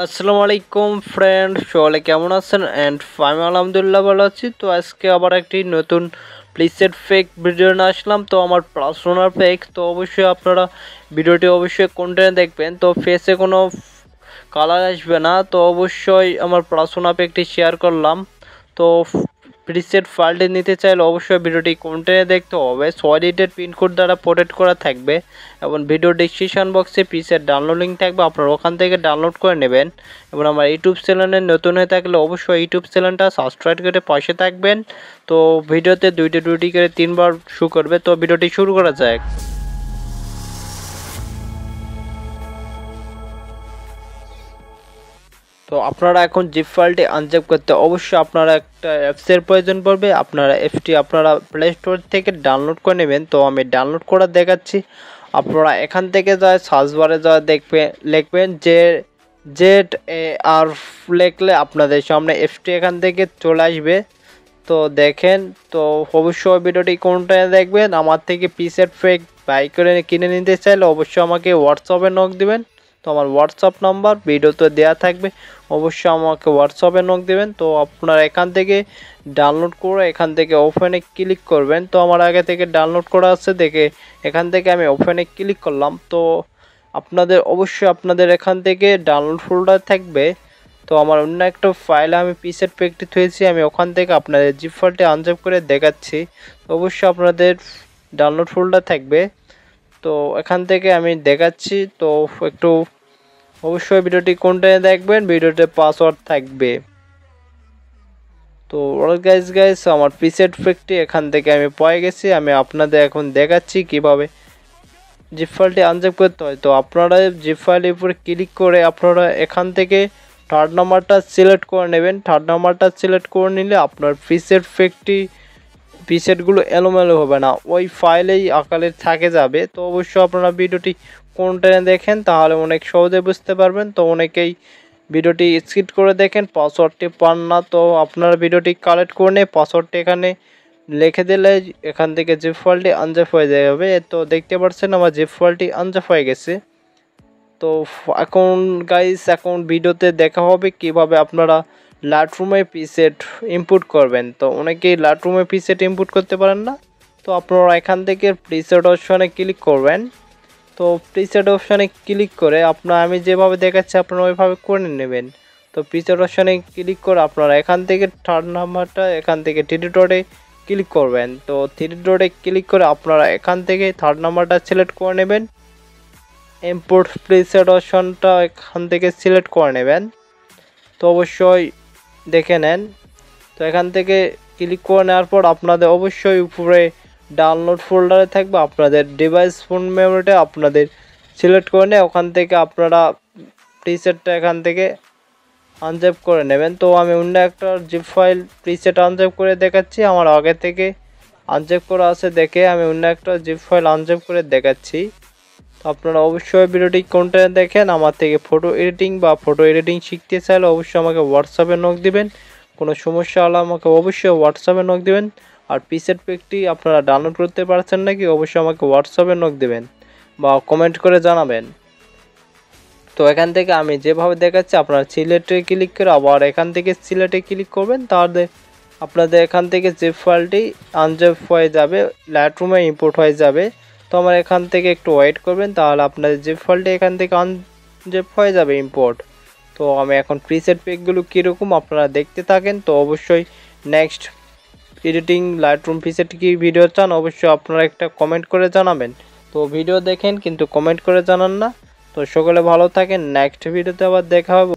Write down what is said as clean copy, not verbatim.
আসসালামু আলাইকুম ফ্রেন্ড, সবাই কেমন আছেন? আমি আলহামদুলিল্লাহ ভালো আছি। তো আজকে আবার একটি নতুন প্রিসেট ফেক ভিডিও নিয়ে আসলাম। তো আমার পার্সোনাল ফেক, তো অবশ্যই আপনারা ভিডিওটি অবশ্যই কন্টিনিউ দেখবেন। তো ফেসে কোনো কালার আসবে না। তো অবশ্যই আমার পার্সোনাল ফেকটি শেয়ার করলাম। তো প্রিসেট ফাইলটি নিতে চাইলে অবশ্যই ভিডিওটি কন্টিনিউ দেখতে হবে। সলিডেড পিনকোড দ্বারা প্রোটেক্ট করা থাকবে এবং ভিডিও ডিসক্রিপশন বক্সে প্রিসেট ডাউনলোড লিঙ্ক থাকবে, আপনারা ওখান থেকে ডাউনলোড করে নেবেন। এবং আমার ইউটিউব চ্যানেলে নতুন হয়ে থাকলে অবশ্যই ইউটিউব চ্যানেলটা সাবস্ক্রাইব করে পাশে থাকবেন। তো ভিডিওতে দুইটি করে 3বার শো করবে। তো ভিডিওটি শুরু করা যাক। তো আপনারা এখন জিপ ফাইলটি আনজিপ করতে অবশ্যই আপনারা একটা অ্যাপসের প্রয়োজন পড়বে। আপনারা অ্যাপসটি আপনারা প্লে স্টোর থেকে ডাউনলোড করে নেবেন। তো আমি ডাউনলোড করা দেখাচ্ছি। আপনারা এখান থেকে যায় সার্চ বারে যায় লিখবেন ZAR লিখলে আপনাদের সামনে অ্যাপসটি এখান থেকে চলে আসবে। তো দেখেন, তো অবশ্যই ভিডিওটি কোনটা দেখবেন। আমার থেকে প্রিসেট ফেক বাই করে কিনে নিতে চাইলে অবশ্যই আমাকে হোয়াটসঅ্যাপে নক দিবেন। তো আমার হোয়াটসঅ্যাপ নাম্বার ভিডিওতে দেওয়া থাকবে, অবশ্যই আমাকে হোয়াটসঅ্যাপে নক দেবেন। তো আপনারা এখান থেকে ডাউনলোড করে এখান থেকে ওপেনে ক্লিক করবেন। তো আমার আগে থেকে ডাউনলোড করা আছে দেখে এখান থেকে আমি ওপেনে ক্লিক করলাম। তো আপনাদের অবশ্যই আপনাদের এখান থেকে ডাউনলোড ফোল্ডার থাকবে। তো আমার অন্য একটা ফাইলে আমি প্রিসেট ফেকটি থুয়েছি, আমি ওখান থেকে আপনাদের জিপ ফাইলটি আনজিপ করে দেখাচ্ছি। অবশ্যই আপনাদের ডাউনলোড ফোল্ডার থাকবে। তো এখান থেকে আমি দেখাচ্ছি। তো একটু অবশ্যই ভিডিওটি কোনটায় দেখবেন, ভিডিওতে পাসওয়ার্ড থাকবে। তো গাইস আমার প্রিসেট ফেকটি এখান থেকে আমি পেয়ে গেছি। আমি আপনাদের এখন দেখাচ্ছি কিভাবে জিপ ফাইলটি আনজিপ করতে হয়। তো আপনারা জিপ ফাইলের উপরে ক্লিক করে আপনারা এখান থেকে থার্ড নাম্বারটা সিলেক্ট করে নেবেন। থার্ড নাম্বারটা সিলেক্ট করে নিলে আপনার প্রিসেটগুলো এলোমেলো হবে না, ওই ফাইলেই আকারে থাকে যাবে। তো অবশ্যই আপনারা ভিডিওটি কোনটা দেখেন তাহলে অনেক সহজে বুঝতে পারবেন। তো অনেকেই ভিডিওটি স্কিপ করে দেখেন, পাসওয়ার্ডটি পান না। তো আপনারা ভিডিওটি কালেক্ট করে নিয়ে পাসওয়ার্ডটি এখানে লিখে দিলে এখান থেকে জিপ ফাইলটি আনজিপ হয়ে যাবে। তো দেখতে পাচ্ছেন আমার জিপ ফাইলটি আনজিপ হয়ে গেছে। তো এখন এখন ভিডিওতে দেখা হবে কিভাবে আপনারা লাইটরুমে প্রিসেট ইনপুট করবেন। তো অনেকেই লাইটরুমে প্রিসেট ইনপুট করতে পারেন না। তো আপনারা এখান থেকে প্রিসেট অপশনে ক্লিক করবেন। তো প্রিসেট অপশনে ক্লিক করে আমি যেভাবে দেখাচ্ছি আপনারা ওইভাবে করে নেবেন। তো প্রিসেট অপশনে ক্লিক করে আপনারা এখান থেকে থার্ড নাম্বারটা এখান থেকে থ্রি ডটে ক্লিক করবেন। তো থ্রি ডটে ক্লিক করে আপনারা এখান থেকে থার্ড নাম্বারটা সিলেক্ট করে নেবেন। ইম্পোর্ট প্রিসেট অপশনটা এখান থেকে সিলেক্ট করে নেবেন। তো অবশ্যই দেখে নেন। তো এখান থেকে ক্লিক করে নেওয়ার পর আপনাদের অবশ্যই উপরে ডাউনলোড ফোল্ডারে থাকবে আপনাদের ডিভাইস ফোন মেমোরিটা আপনাদের সিলেক্ট করে নিয়ে ওখান থেকে আপনারা প্রিসেটটা এখান থেকে আনজিপ করে নেবেন। তো আমি অন্য একটা জিপ ফাইল প্রিসেট আনজিপ করে দেখাচ্ছি। আমার আগে থেকে আনজিপ করা আছে দেখে আমি অন্য একটা জিপ ফাইল আনজিপ করে দেখাচ্ছি। তো আপনারা অবশ্যই ভিডিওটি কোনটা দেখেন। আমার থেকে ফটো এডিটিং শিখতে চাইলে অবশ্যই আমাকে হোয়াটসঅ্যাপে নক দিবেন। কোনো সমস্যা হলে আমাকে অবশ্যই হোয়াটসঅ্যাপে নক দিবেন। আর প্রিসেট পেকটি আপনারা ডাউনলোড করতে পারছেন নাকি অবশ্যই আমাকে হোয়াটসঅ্যাপে নক দিবেন বা কমেন্ট করে জানাবেন। তো এখান থেকে আমি যেভাবে দেখাচ্ছি আপনারা সিলেটে ক্লিক করে আবার এখান থেকে সিলেটে ক্লিক করবেন, তাহলে আপনাদের এখান থেকে জিপ ফাইলটি আনজিপ হয়ে যাবে, লাইটরুমে ইম্পোর্ট হয়ে যাবে। তো আমার এখান থেকে একটু ওয়েট করবেন, তাহলে আপনাদের জিপ ফাইলটি এখান থেকে আনজিপ হয়ে যাবে ইম্পোর্ট। তো আমি এখন প্রিসেট পেকগুলো কীরকম আপনারা দেখতে থাকেন। তো অবশ্যই নেক্সট এডিটিং লাইটরুম প্রিসেট কি ভিডিও চান অবশ্যই আপনারা একটা কমেন্ট করে জানাবেন। তো ভিডিও দেখেন কিন্তু কমেন্ট করে জানান না। তো সকলে ভালো থাকেন, নেক্সট ভিডিওতে আবার দেখা হবে।